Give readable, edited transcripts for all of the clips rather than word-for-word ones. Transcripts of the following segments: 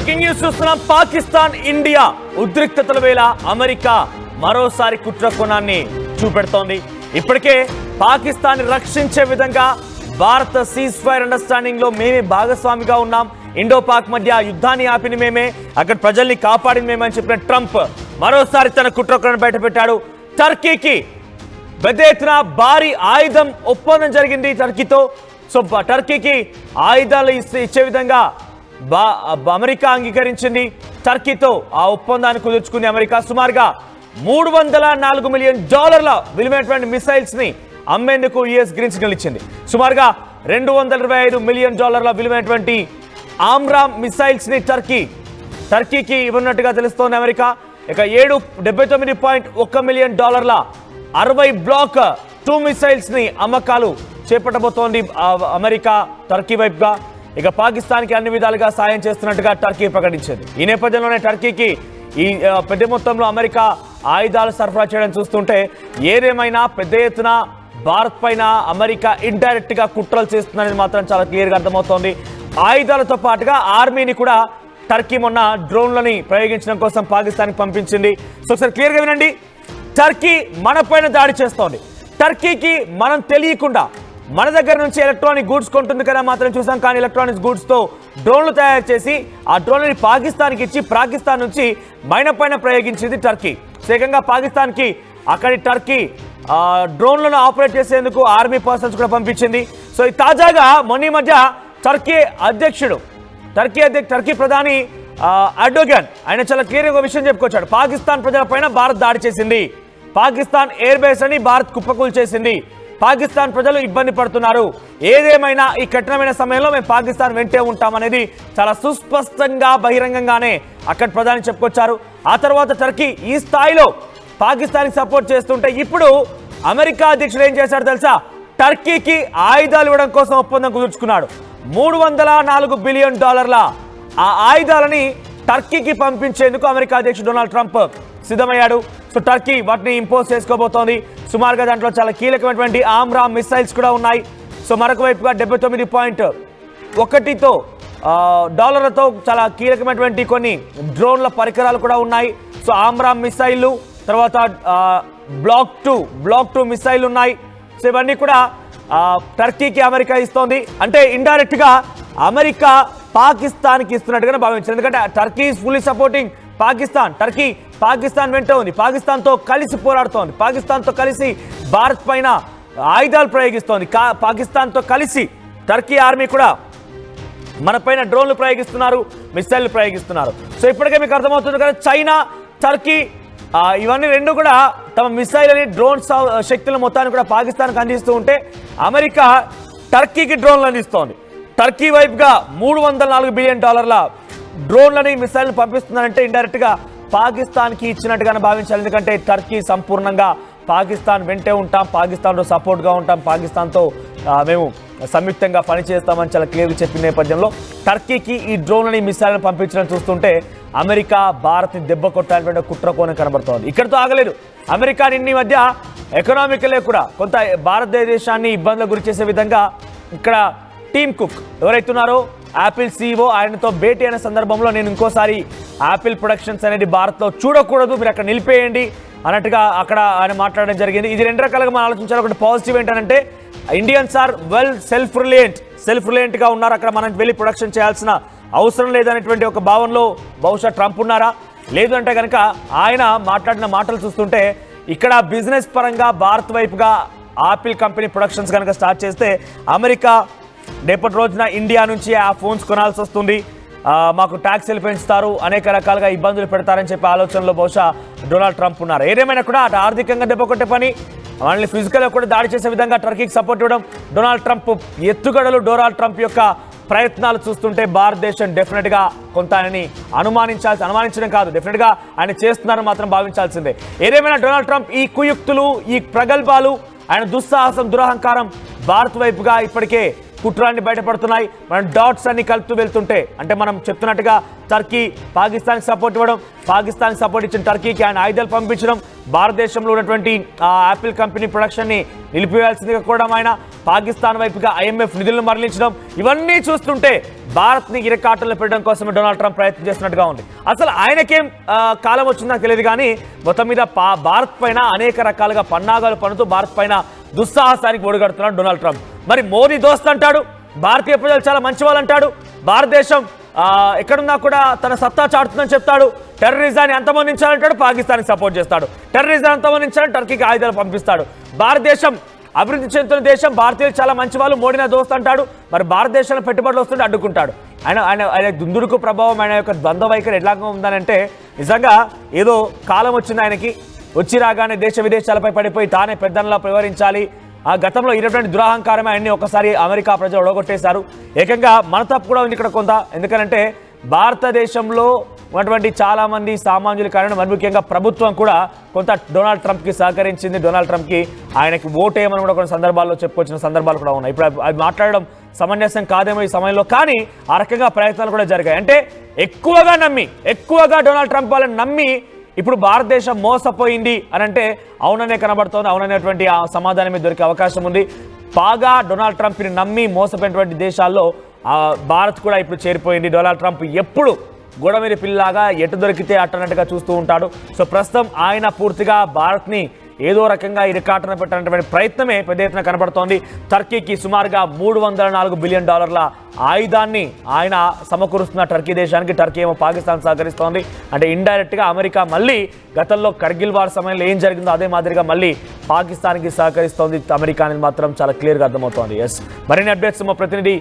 Breaking news చూస్తున్నాం. Pakistan India ఉద్రిక్తతల వేళ America మరోసారి కుట్ర కోణాన్ని చూపెడుతోంది. ఇప్పటికే పాకిస్తాన్ రక్షించే విధంగా భారత సీజ్ ఫైర్ అండర్స్టాండింగ్ లో మేమే భాగస్వామిగా ఉన్నాం, ఇండో పాక్ మధ్య యుద్ధాన్ని ఆపిన మేమే, అక్కడ ప్రజల్ని కాపాడిన మేమే అని చెప్పిన ట్రంప్ మరోసారి తన కుట్ర కోణాన్ని బయటపెట్టాడు. టర్కీకి పెద్ద ఎత్తున భారీ ఆయుధం ఒప్పందం జరిగింది టర్కీతో. సో టర్కీకి ఆయుధాలు ఇచ్చే విధంగా అమెరికా అంగీకరించింది. టర్కీతో ఆ ఒప్పందాన్ని కుదుర్చుకుంది అమెరికా. సుమారుగా $304 మిలియన్ విలువైనటువంటి మిసైల్స్ ని అమ్మేందుకు యుఎస్ గ్రీన్ సిగ్నల్ ఇచ్చింది. సుమారుగా $225 మిలియన్ విలువైనటువంటి ఆమ్రామ్ మిసైల్స్ ని టర్కీకి ఇవ్వనున్నట్టుగా తెలుస్తోంది అమెరికా. ఇక $79.1 మిలియన్ 60 బ్లాక్ 2 మిసైల్స్ ని అమ్మకాలు చేపట్టబోతోంది అమెరికా టర్కీ వైపుగా. ఇక పాకిస్తాన్కి అన్ని విధాలుగా సాయం చేస్తున్నట్టుగా టర్కీ ప్రకటించింది. ఈ నేపథ్యంలోనే టర్కీకి ఈ పెద్ద మొత్తంలో అమెరికా ఆయుధాలు సరఫరా చేయడం చూస్తుంటే ఏదేమైనా పెద్ద ఎత్తున భారత్ పైన అమెరికా ఇండైరెక్ట్ గా కుట్రలు చేస్తుందనేది మాత్రం చాలా క్లియర్గా అర్థమవుతోంది. ఆయుధాలతో పాటుగా ఆర్మీని కూడా టర్కీ మొన్న డ్రోన్లని ప్రయోగించడం కోసం పాకిస్తాన్కి పంపించింది. సో ఒకసారి క్లియర్గా వినండి. టర్కీ మన పైన దాడి చేస్తోంది. టర్కీకి మనం తెలియకుండా మన దగ్గర నుంచి ఎలక్ట్రానిక్ గూడ్స్ కొంటుంది కదా మాత్రం చూసాం. కానీ ఎలక్ట్రానిక్స్ గూడ్స్తో డ్రోన్లు తయారు చేసి ఆ డ్రోన్లని పాకిస్తాన్కి ఇచ్చి పాకిస్తాన్ నుంచి మన పైన ప్రయోగించింది టర్కీ. ఏకంగా పాకిస్తాన్కి అక్కడి టర్కీ డ్రోన్లను ఆపరేట్ చేసేందుకు ఆర్మీ పర్సన్స్ కూడా పంపించింది. సో ఈ తాజాగా మొన్న మధ్య టర్కీ ప్రధాని అర్డోగన్ ఆయన చాలా క్లియర్గా ఒక విషయం చెప్పుకొచ్చాడు. పాకిస్తాన్ ప్రజలపైన భారత్ దాడి చేసింది, పాకిస్తాన్ ఎయిర్ బేస్ అని భారత్ కుప్పకూలు చేసింది, పాకిస్తాన్ ప్రజలు ఇబ్బంది పడుతున్నారు, ఏదేమైనా ఈ కఠినమైన సమయంలో మేము పాకిస్తాన్ వెంటే ఉంటామనేది చాలా సుస్పష్టంగా బహిరంగంగానే అక్కడ ప్రధాని చెప్పుకొచ్చారు. ఆ తర్వాత టర్కీ ఈ స్థాయిలో పాకిస్తాన్కి సపోర్ట్ చేస్తుంటే ఇప్పుడు అమెరికా అధ్యక్షుడు ఏం చేశాడు తెలుసా? టర్కీకి ఆయుధాలు ఇవ్వడం కోసం ఒప్పందం కుదుర్చుకున్నాడు. $304 బిలియన్ ఆ ఆయుధాలని టర్కీకి పంపించేందుకు అమెరికా అధ్యక్షుడు డొనాల్డ్ ట్రంప్ సిద్ధమయ్యాడు. సో టర్కీ వాటిని ఇంపోజ్ చేసుకోబోతోంది. సుమారుగా దాంట్లో చాలా కీలకమైనటువంటి ఆమ్రామ్ మిసైల్స్ కూడా ఉన్నాయి. సో మరొక వైపుగా $79.1 చాలా కీలకమైనటువంటి కొన్ని డ్రోన్ల పరికరాలు కూడా ఉన్నాయి. సో ఆమ్రామ్ మిసైళ్లు, తర్వాత బ్లాక్ 2 మిసైల్ ఉన్నాయి. సో ఇవన్నీ కూడా టర్కీకి అమెరికా ఇస్తోంది. అంటే ఇండైరెక్ట్ గా అమెరికా పాకిస్తాన్కి ఇస్తున్నట్టుగానే భావించారు. ఎందుకంటే Turkey is fully supporting Pakistan. Turkey Pakistan వెంట ఉంది, పాకిస్తాన్తో కలిసి పోరాడుతోంది, పాకిస్తాన్తో కలిసి భారత్ పైన ఆయుధాలు ప్రయోగిస్తోంది, పాకిస్తాన్తో కలిసి టర్కీ ఆర్మీ కూడా మన పైన డ్రోన్లు ప్రయోగిస్తున్నారు, మిసైళ్లు ప్రయోగిస్తున్నారు. సో ఇప్పటికే మీకు అర్థమవుతుంది కదా, చైనా టర్కీ ఇవన్నీ రెండు కూడా తమ మిసైల్ అని డ్రోన్ శక్తుల మొత్తాన్ని కూడా పాకిస్తాన్కి అందిస్తూ ఉంటే అమెరికా టర్కీకి డ్రోన్లు అందిస్తోంది. టర్కీ వైపుగా $304 బిలియన్ డ్రోన్లని మిసైల్ని పంపిస్తుందంటే ఇండైరెక్ట్ గా పాకిస్తాన్కి ఇచ్చినట్టుగానే భావించాలి. ఎందుకంటే టర్కీ సంపూర్ణంగా పాకిస్తాన్ వెంటే ఉంటాం, పాకిస్తాన్తో సపోర్ట్గా ఉంటాం, పాకిస్తాన్తో మేము సంయుక్తంగా పనిచేస్తామని చాలా క్లియర్గా చెప్పిన నేపథ్యంలో టర్కీకి ఈ డ్రోన్లని మిసైల్ని పంపించడం చూస్తుంటే అమెరికా భారత్ని దెబ్బ కొట్టాలనే కుట్ర కోణం కనబడుతోంది. ఇక్కడితో ఆగలేదు. అమెరికా నిన్న మధ్య ఎకనామికలే కూడా కొంత భారతదేశాన్ని ఇబ్బందులకు గురి చేసే విధంగా ఇక్కడ టీమ్ కుక్ ఎవరైతున్నారో యాపిల్ CEO ఆయనతో భేటీ అయిన సందర్భంలో నేను ఇంకోసారి యాపిల్ ప్రొడక్షన్స్ అనేది భారత్లో చూడకూడదు, మీరు అక్కడ నిలిపేయండి అన్నట్టుగా అక్కడ ఆయన మాట్లాడడం జరిగింది. ఇది రెండు రకాలుగా మనం ఆలోచించాలి. ఒకటి పాజిటివ్ ఏంటంటే ఇండియన్స్ ఆర్ వెల్ సెల్ఫ్ రిలయంట్గా ఉన్నారు, అక్కడ మనం వెళ్ళి ప్రొడక్షన్ చేయాల్సిన అవసరం లేదనేటువంటి ఒక భావనలో బహుశా ట్రంప్ ఉన్నారా? లేదు అంటే కనుక ఆయన మాట్లాడిన మాటలు చూస్తుంటే ఇక్కడ బిజినెస్ పరంగా భారత్ వైపుగా ఆపిల్ కంపెనీ ప్రొడక్షన్స్ కనుక స్టార్ట్ చేస్తే అమెరికా రేపటి రోజున ఇండియా నుంచి ఆ ఫోన్స్ కొనాల్సి వస్తుంది, మాకు ట్యాక్స్లు పెంచుతారు, అనేక రకాలుగా ఇబ్బందులు పెడతారని చెప్పే ఆలోచనలో బహుశా డొనాల్డ్ ట్రంప్ ఉన్నారు. ఏదేమైనా కూడా అటు ఆర్థికంగా దెబ్బ కొట్టే పని, వాళ్ళని ఫిజికల్గా కూడా దాడి చేసే విధంగా టర్కీకి సపోర్ట్ ఇవ్వడం, డొనాల్డ్ ట్రంప్ ఎత్తుగడలు, డొనాల్డ్ ట్రంప్ యొక్క ప్రయత్నాలు చూస్తుంటే భారతదేశం డెఫినెట్గా కొంత ఆయనని అనుమానించడం కాదు, డెఫినెట్గా ఆయన చేస్తున్నారని మాత్రం భావించాల్సిందే. ఏదేమైనా డొనాల్డ్ ట్రంప్ ఈ కుయుక్తులు, ఈ ప్రగల్భాలు, ఆయన దుస్సాహసం, దురహంకారం భారత్ వైపుగా ఇప్పటికే కుట్రాన్ని బయటపడుతున్నాయి. మనం డాట్స్ అన్ని కలుపుతూ వెళ్తుంటే అంటే మనం చెప్తున్నట్టుగా టర్కీ పాకిస్తాన్కి సపోర్ట్ ఇవ్వడం, పాకిస్తాన్కి సపోర్ట్ ఇచ్చిన టర్కీకి ఆయన ఆయుధాలు పంపించడం, భారతదేశంలో ఉన్నటువంటి యాపిల్ కంపెనీ ప్రొడక్షన్ని నిలిపివేయాల్సిందిగా కూడా ఆయన పాకిస్తాన్ వైపుగా IMF నిధులను మరలించడం, ఇవన్నీ చూస్తుంటే భారత్ని ఇరకాటంలో పెట్టడం కోసమే డొనాల్డ్ ట్రంప్ ప్రయత్నం చేస్తున్నట్టుగా ఉంది. అసలు ఆయనకేం కాలం వచ్చిందో తెలియదు కానీ మొత్తం మీద భారత్ పైన అనేక రకాలుగా పన్నాగాలు పన్నుతూ భారత్ పైన దుస్సాహసానికి ఒడిగడుతున్నాడు డొనాల్డ్ ట్రంప్. మరి మోదీ దోస్త్ అంటాడు, భారతీయ ప్రజలు చాలా మంచి వాళ్ళు అంటాడు, భారతదేశం ఎక్కడున్నా కూడా తన సత్తా చాటుతుందని చెప్తాడు, టెర్రరిజాన్ని అంతమొందించాలంటాడు, పాకిస్తాన్కి సపోర్ట్ చేస్తాడు, టెర్రరిజాన్ని అంతమొందించాలని టర్కీకి ఆయుధాలు పంపిస్తాడు. భారతదేశం అభివృద్ధి చెందుతున్న దేశం, భారతీయులు చాలా మంచి వాళ్ళు, మోడీ నా దోస్త్ అంటాడు, మరి భారతదేశంలో పెట్టుబడులు వస్తుంటే అడ్డుకుంటాడు. ఆయన దుందుడుకు ప్రభావం, ఆయన యొక్క ద్వంద్వ వైఖరి ఎట్లాగా ఉందనంటే నిజంగా ఏదో కాలం వచ్చింది ఆయనకి, వచ్చి రాగానే దేశ విదేశాలపై పడిపోయి తానే పెద్దనలా వ్యవహరించాలి. ఆ గతంలో ఇటువంటి దురహంకారమే ఆయన్ని ఒకసారి అమెరికా ప్రజలు ఒడగొట్టేశారు. ఏకంగా మన తప్పు కూడా ఉంది ఇక్కడ కొంత, ఎందుకంటే భారతదేశంలో ఉన్నటువంటి చాలామంది సామాన్యుల కారణం మరి ముఖ్యంగా ప్రభుత్వం కూడా కొంత డొనాల్డ్ ట్రంప్కి సహకరించింది. డొనాల్డ్ ట్రంప్కి ఆయనకి ఓటేయమని కూడా కొన్ని సందర్భాల్లో చెప్పుకొచ్చిన సందర్భాలు కూడా ఉన్నాయి. ఇప్పుడు అది మాట్లాడడం సమంజసం కాదేమో ఈ సమయంలో, కానీ ఆ రకంగా ప్రయత్నాలు కూడా జరిగాయి. అంటే ఎక్కువగా డొనాల్డ్ ట్రంప్ వాళ్ళని నమ్మి ఇప్పుడు భారతదేశం మోసపోయింది అని అంటే అవుననే కనబడుతోంది. అవుననేటువంటి ఆ సమాధానమే దొరికే అవకాశం ఉంది. బాగా డొనాల్డ్ ట్రంప్ని నమ్మి మోసపోయినటువంటి దేశాల్లో భారత్ కూడా ఇప్పుడు చేరిపోయింది. డొనాల్డ్ ట్రంప్ ఎప్పుడు గోడ మీద పిల్లలాగా ఎటు దొరికితే అట్టనట్టుగా చూస్తూ ఉంటాడు. సో ప్రస్తుతం ఆయన పూర్తిగా భారత్ని ఏదో రకంగా ఇరకాటన పెట్టినటువంటి ప్రయత్నమే పెద్ద ఎత్తున కనబడుతోంది. టర్కీకి సుమారుగా $304 బిలియన్ ఆయుధాన్ని ఆయన సమకూరుస్తున్న టర్కీ దేశానికి. టర్కీ ఏమో పాకిస్తాన్ సహకరిస్తోంది. అంటే ఇండైరెక్ట్గా అమెరికా మళ్ళీ గతంలో కార్గిల్ వార్ సమయంలో ఏం జరిగిందో అదే మాదిరిగా మళ్ళీ పాకిస్తాన్కి సహకరిస్తోంది అమెరికా అనేది మాత్రం చాలా క్లియర్గా అర్థమవుతోంది. ఎస్, మరిన్ని అప్డేట్స్ మా ప్రతినిధి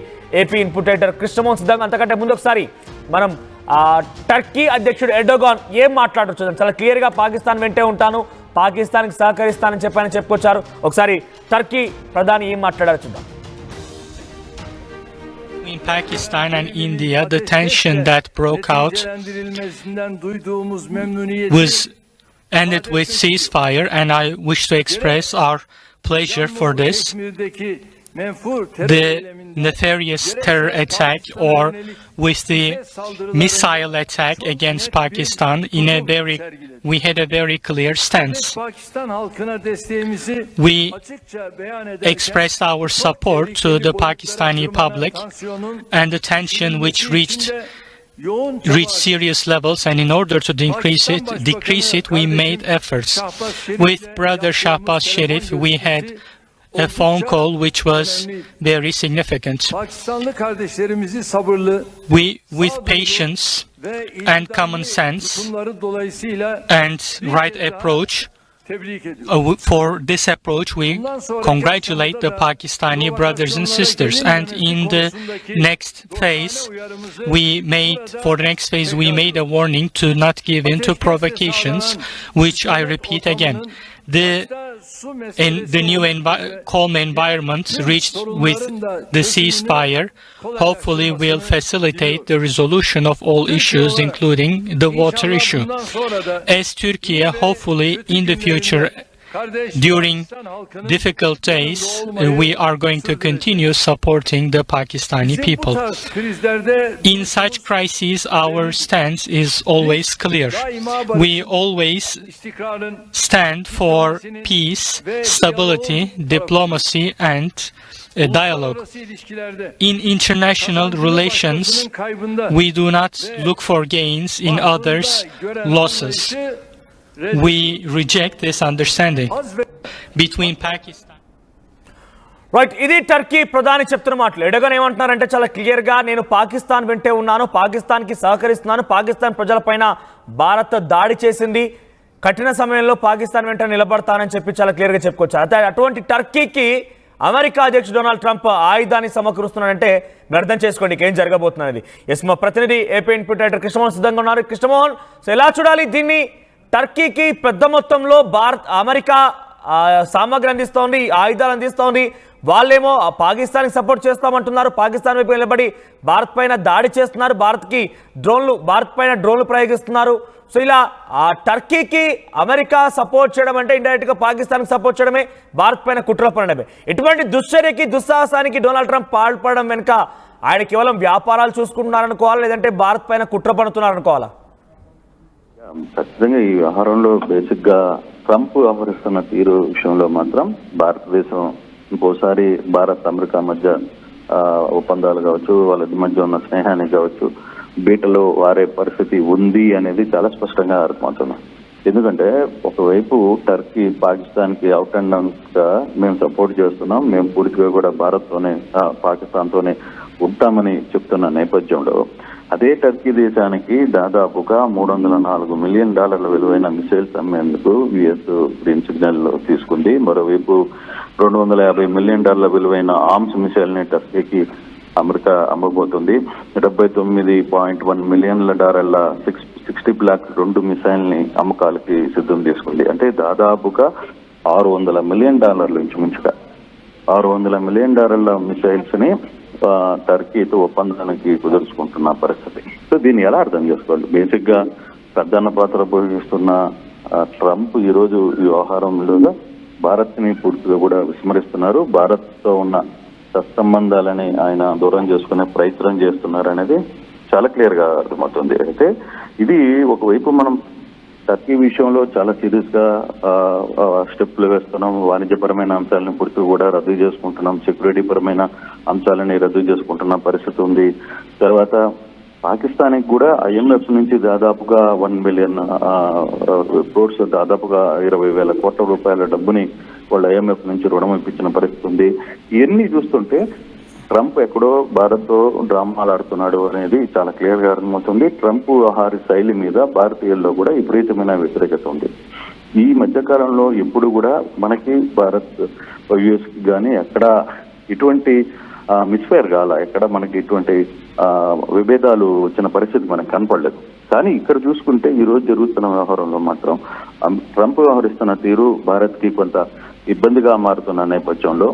ఏపీ ఇన్పుట్ ఎడిటర్ కృష్ణమోహన్ సిద్ధంగా. అంతకంటే ముందు ఒకసారి మనం టర్కీ అధ్యక్షుడు ఎర్డోగాన్ ఏం మాట్లాడొచ్చు, చాలా క్లియర్గా పాకిస్తాన్ వెంటే ఉంటాను, పాకిస్తాన్కి సహకరిస్తానని చెప్పుకొచ్చారు. ఒకసారి టర్కీ ప్రధాని ఏం మాట్లాడారు చూద్దాం. In Pakistan and India, the tension that broke out was ended with ceasefire, and I wish to express our pleasure for this. The nefarious terror attack, or with the missile attack against Pakistan, we had a very clear stance. We expressed our support to the Pakistani public and the tension which reached serious levels, and in order to decrease it, we made efforts. With Brother Shahbaz Sharif, we had a phone call which was very significant. We, with patience and common sense and right approach, for this approach we congratulate the Pakistani brothers and sisters, and in the next phase we made a warning to not give in to provocations, which I repeat again. The new calm environment reached with the ceasefire hopefully will facilitate the resolution of all issues, including the water issue. As Turkey, hopefully in the future, during difficult days, we are going to continue supporting the Pakistani people. In such crises, our stance is always clear. We always stand for peace, stability, diplomacy, and dialogue. In international relations, we do not look for gains in others' losses. We reject this understanding between Pakistan. Right, ఇది Turkey ప్రధాని చెప్తున్న మాటలు. Erdogan ఏమంటున్నారంటే చాలా క్లియర్గా నేను పాకిస్తాన్ వెంటే ఉన్నాను, పాకిస్తాన్కి సహకరిస్తున్నాను, పాకిస్తాన్ ప్రజలపైన భారత్ దాడి చేసింది, కఠిన సమయంలో పాకిస్తాన్ వెంట నిలబడతానని చెప్పి చాలా క్లియర్గా చెప్పుకోవచ్చు. అయితే అటువంటి టర్కీకి అమెరికా అధ్యక్షుడు డొనాల్డ్ ట్రంప్ ఆయుధాన్ని సమకూరుస్తున్నాడంటే మీరు అర్థం చేసుకోండి ఏం జరగబోతున్నది. ఎస్, మా ప్రతినిధి ఏపీ ఇన్పుట్ ఎడిటర్ కృష్ణమోహన్ సిద్ధంగా ఉన్నారు. కృష్ణమోహన్, సో ఎలా చూడాలి దీన్ని? టర్కీకి పెద్ద మొత్తంలో అమెరికా సామగ్రి అందిస్తోంది, ఆయుధాలు అందిస్తోంది, వాళ్ళేమో పాకిస్తాన్కి సపోర్ట్ చేస్తామంటున్నారు. పాకిస్తాన్ వైపు నిలబడి భారత్ పైన దాడి చేస్తున్నారు. భారత్ పైన డ్రోన్లు ప్రయోగిస్తున్నారు. సో ఇలా టర్కీకి అమెరికా సపోర్ట్ చేయడం అంటే ఇండైరెక్ట్గా పాకిస్తాన్కి సపోర్ట్ చేయడమే, భారత్ పైన కుట్ర పడడమే. ఇటువంటి దుశ్చర్యకి దుస్సాహసానికి డొనాల్డ్ ట్రంప్ పాల్పడడం వెనుక ఆయన కేవలం వ్యాపారాలు చూసుకుంటున్నారనుకోవాలా, లేదంటే భారత్ పైన కుట్ర పడుతున్నారనుకోవాలా? ఖచ్చితంగా ఈ వ్యవహారంలో బేసిక్ గా ట్రంప్ వ్యవహరిస్తున్న తీరు విషయంలో మాత్రం భారతదేశం ఇంకోసారి భారత్ అమెరికా మధ్య ఒప్పందాలు కావచ్చు, వాళ్ళ మధ్య ఉన్న స్నేహానికి కావచ్చు బీటలో వారే పరిస్థితి ఉంది అనేది చాలా స్పష్టంగా అర్థమవుతుంది. ఎందుకంటే ఒకవైపు టర్కీ పాకిస్తాన్కి అవుట్ అండ్ డౌన్ గా మేము సపోర్ట్ చేస్తున్నాం, మేము పూర్తిగా కూడా పాకిస్తాన్తోనే ఉంటామని చెప్తున్న నేపథ్యంలో అదే టర్కీ దేశానికి దాదాపుగా $304 మిలియన్ విలువైన మిసైల్స్ అమ్మేందుకు యుఎస్ గ్రీన్ సిగ్నల్ తీసుకుంది. మరోవైపు $250 మిలియన్ విలువైన ఆర్మ్స్ మిసైల్ ని టర్కీకి అమెరికా అమ్మబోతుంది. $79.1 మిలియన్ 60 బ్లాక్ 2 మిసైల్ ని అమ్మకాలకి సిద్ధం చేసుకుంది. అంటే దాదాపుగా $600 మిలియన్ ఇంచుమించుగా $600 మిలియన్ మిసైల్స్ ని టర్కీతో ఒప్పందానికి కుదుర్చుకుంటున్న పరిస్థితి. సో దీన్ని ఎలా అర్థం చేసుకోవాలి? బేసిక్ గా ప్రధాన పాత్ర పోషిస్తున్న ట్రంప్ ఈ రోజు ఈ వ్యవహారంలో భారత్ ని పూర్తిగా కూడా విస్మరిస్తున్నారు. భారత్ తో ఉన్న సత్సంబంధాలని ఆయన దూరం చేసుకునే ప్రయత్నం చేస్తున్నారు అనేది చాలా క్లియర్ గా అర్థమవుతుంది. అయితే ఇది ఒకవైపు మనం టర్కీ విషయంలో చాలా సీరియస్ గా స్టెప్లు వేస్తున్నాం, వాణిజ్యపరమైన అంశాలను పూర్తిగా కూడా రద్దు చేసుకుంటున్నాం, సెక్యూరిటీ పరమైన అంశాలని రద్దు చేసుకుంటున్న పరిస్థితి ఉంది. తర్వాత పాకిస్తాన్కి కూడా IMF నుంచి దాదాపుగా 1 బిలియన్ క్రోర్స్, దాదాపుగా 20,000 కోట్ల రూపాయల డబ్బుని వాళ్ళు IMF నుంచి రుణం ఇప్పించిన పరిస్థితి ఉంది. ఇవన్నీ చూస్తుంటే ట్రంప్ ఎక్కడో భారత్తో డ్రామాలు ఆడుతున్నాడు అనేది చాలా క్లియర్ గా అర్థమవుతుంది. ట్రంప్ వ్యవహార శైలి మీద భారతీయుల్లో కూడా విపరీతమైన వ్యతిరేకత ఉంది. ఈ మధ్యకాలంలో ఎప్పుడు కూడా మనకి భారత్ US కి కానీ ఎక్కడ ఇటువంటి మిస్ఫైర్ కాల, ఎక్కడ మనకి ఇటువంటి విభేదాలు వచ్చిన పరిస్థితి మనకు కనపడలేదు. కానీ ఇక్కడ చూసుకుంటే ఈ రోజు జరుగుతున్న వ్యవహారంలో మాత్రం ట్రంప్ వ్యవహరిస్తున్న తీరు భారత్ కి కొంత ఇబ్బందిగా మారుతున్న నేపథ్యంలో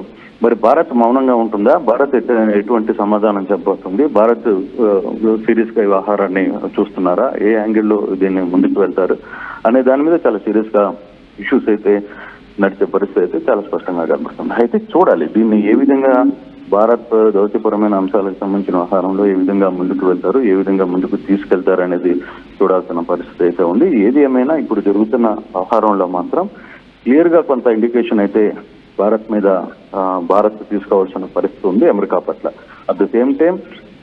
మరి భారత్ మౌనంగా ఉంటుందా? భారత్ ఎటువంటి సమాధానం చెప్పబోతుంది? భారత్ సీరియస్ గా వ్యవహారాన్ని చూస్తున్నారా? ఏ యాంగిల్లో దీన్ని ముందుకు వెళ్తారు అనే దాని మీద చాలా సీరియస్ గా ఇష్యూస్ అయితే నడిచే పరిస్థితి అయితే చాలా స్పష్టంగా కనబడుతుంది. అయితే చూడాలి దీన్ని ఏ విధంగా భారత్ దౌత్యపరమైన అంశాలకు సంబంధించిన వ్యవహారంలో ఏ విధంగా ముందుకు వెళ్తారు, ఏ విధంగా ముందుకు తీసుకెళ్తారు అనేది చూడాల్సిన పరిస్థితి అయితే ఉంది. ఏది ఏమైనా ఇప్పుడు జరుగుతున్న వ్యవహారంలో మాత్రం క్లియర్ గా కొంత ఇండికేషన్ అయితే భారత్ తీసుకోవాల్సిన పరిస్థితి ఉంది అమెరికా పట్ల. అట్ ద సేమ్ టైం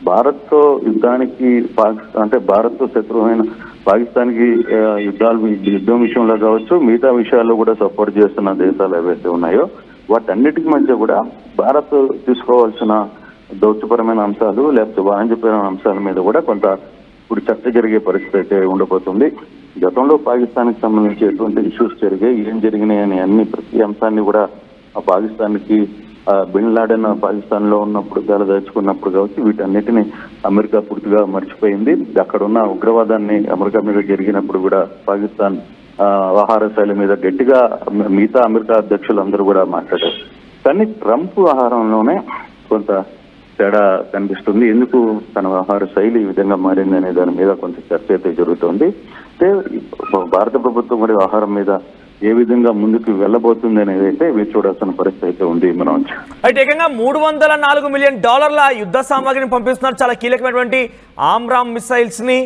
భారత్తో యుద్ధానికి అంటే భారత్తో శత్రువైన పాకిస్తాన్కి యుద్ధం విషయంలో కావచ్చు, మిగతా విషయాల్లో కూడా సపోర్ట్ చేస్తున్న దేశాలు ఏవైతే ఉన్నాయో వాటన్నిటికి మధ్య కూడా భారత్ తీసుకోవాల్సిన దౌత్యపరమైన అంశాలు లేకపోతే వాణిజ్యపరమైన అంశాల మీద కూడా కొంత ఇప్పుడు చర్చ జరిగే పరిస్థితి అయితే ఉండబోతుంది. గతంలో పాకిస్తాన్కి సంబంధించి ఎటువంటి ఇష్యూస్ జరిగాయి, ఏం జరిగినాయి అని ప్రతి అంశాన్ని కూడా ఆ పాకిస్తాన్కి బిన్ లాడెన్ పాకిస్తాన్ లో ఉన్నప్పుడు దాచుకున్నప్పుడు కావచ్చు వీటన్నిటిని అమెరికా పూర్తిగా మర్చిపోయింది. అక్కడ ఉన్న ఉగ్రవాదాన్ని అమెరికా మీద జరిగినప్పుడు కూడా పాకిస్తాన్ వ్యవహార శైలి మీద గట్టిగా మిగతా అమెరికా అధ్యక్షులందరూ కూడా మాట్లాడారు. కానీ ట్రంప్ వ్యవహారంలోనే కొంత తేడా కనిపిస్తుంది. ఎందుకు తన వ్యవహార శైలి ఈ విధంగా మారింది అనే దాని మీద కొంత చర్చ అయితే జరుగుతోంది. అంటే భారత ప్రభుత్వం మరి వ్యవహారం మీద ఏ విధంగా ముందుకు వెళ్ళబోతుంది అనేది అయితే వేచి చూడాల్సిన పరిస్థితి అయితే ఉంది. మనం అయితే ఏకంగా $304 మిలియన్ యుద్ధ సామాగ్రిని పంపిస్తున్నారు. చాలా కీలకమైనటువంటి ఆమ్రామ్ మిసైల్స్ ని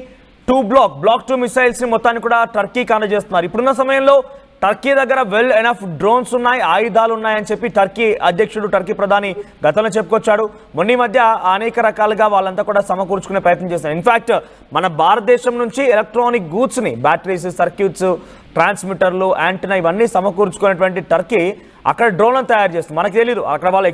బ్లాక్ 2 మిసైల్స్ ని మొత్తాన్ని కూడా టర్కీకి అందజేస్తున్నారు. ఇప్పుడున్న సమయంలో టర్కీ దగ్గర వెల్ ఎనఫ్ డ్రోన్స్ ఉన్నాయి, ఆయుధాలు ఉన్నాయని చెప్పి టర్కీ ప్రధాని గతంలో చెప్పుకొచ్చాడు. మొన్న మధ్య అనేక రకాలుగా వాళ్ళంతా కూడా సమకూర్చుకునే ప్రయత్నం చేస్తున్నారు. ఇన్ఫాక్ట్ మన భారతదేశం నుంచి ఎలక్ట్రానిక్ గూడ్స్ ని, బ్యాటరీస్, సర్క్యూట్స్, ట్రాన్స్మిటర్లు, యాంటెనా ఇవన్నీ సమకూర్చుకునేటువంటి టర్కీ అక్కడ డ్రోన్లను తయారు చేస్తుంది. మనకు తెలియదు అక్కడ వాళ్ళు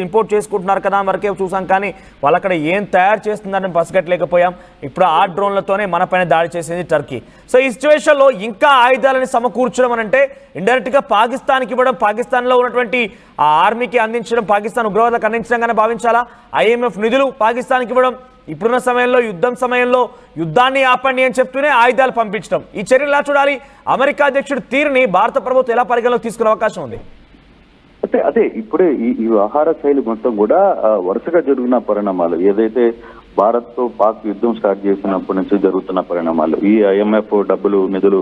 ఇంపోర్ట్ చేసుకుంటున్నారు కదా వరకే చూసాం, కానీ వాళ్ళు అక్కడ ఏం తయారు చేస్తుందని పసిగట్టలేకపోయాం. ఇప్పుడు ఆ డ్రోన్లతోనే మన పైన దాడి చేసింది టర్కీ. సో ఈ సిచ్యువేషన్లో ఇంకా ఆయుధాలని సమకూర్చడం అంటే ఇండైరెక్ట్గా పాకిస్తాన్కి ఇవ్వడం, పాకిస్తాన్లో ఉన్నటువంటి ఆ ఆర్మీకి అందించడం, పాకిస్తాన్ ఉగ్రవాదులకు అందించడంగానే భావించాలా? IMF నిధులు పాకిస్తాన్కి ఇవ్వడం, ఇప్పుడున్న సమయంలో యుద్ధాన్ని ఆపండి అని చెప్తూనే ఆయుధాలు పంపించడం, ఈ చర్యలు ఎలా చూడాలి? అమెరికా అధ్యక్షుడు తీరుని భారత ప్రభుత్వం ఎలా పరిగణలోకి తీసుకునే అవకాశం ఉంది? అంటే అదే ఇప్పుడే ఈ వ్యవహార శైలి మొత్తం కూడా వరుసగా జరిగిన పరిణామాలు, ఏదైతే భారత్ తో పాక్ యుద్ధం స్టార్ట్ చేసినప్పటి నుంచి జరుగుతున్న పరిణామాలు, ఈ IMF డబ్బులు నిధులు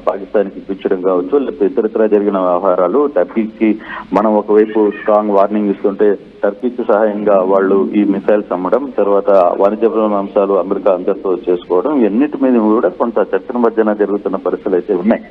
పాకిస్తాన్కి ఇప్పించడం కావచ్చు, లేకపోతే ఇతరత్ర జరిగిన వ్యవహారాలు, టర్కీకి మనం ఒకవైపు స్ట్రాంగ్ వార్నింగ్ ఇస్తుంటే టర్కీకి సహాయంగా వాళ్ళు ఈ మిసైల్స్ అమ్మడం, తర్వాత వాణిజ్యపరమైన అంశాలు అమెరికా అందరితో చేసుకోవడం, ఎన్నిటి మీద కూడా కొంత చర్చల మధ్యన జరుగుతున్న పరిస్థితులు అయితే ఉన్నాయి.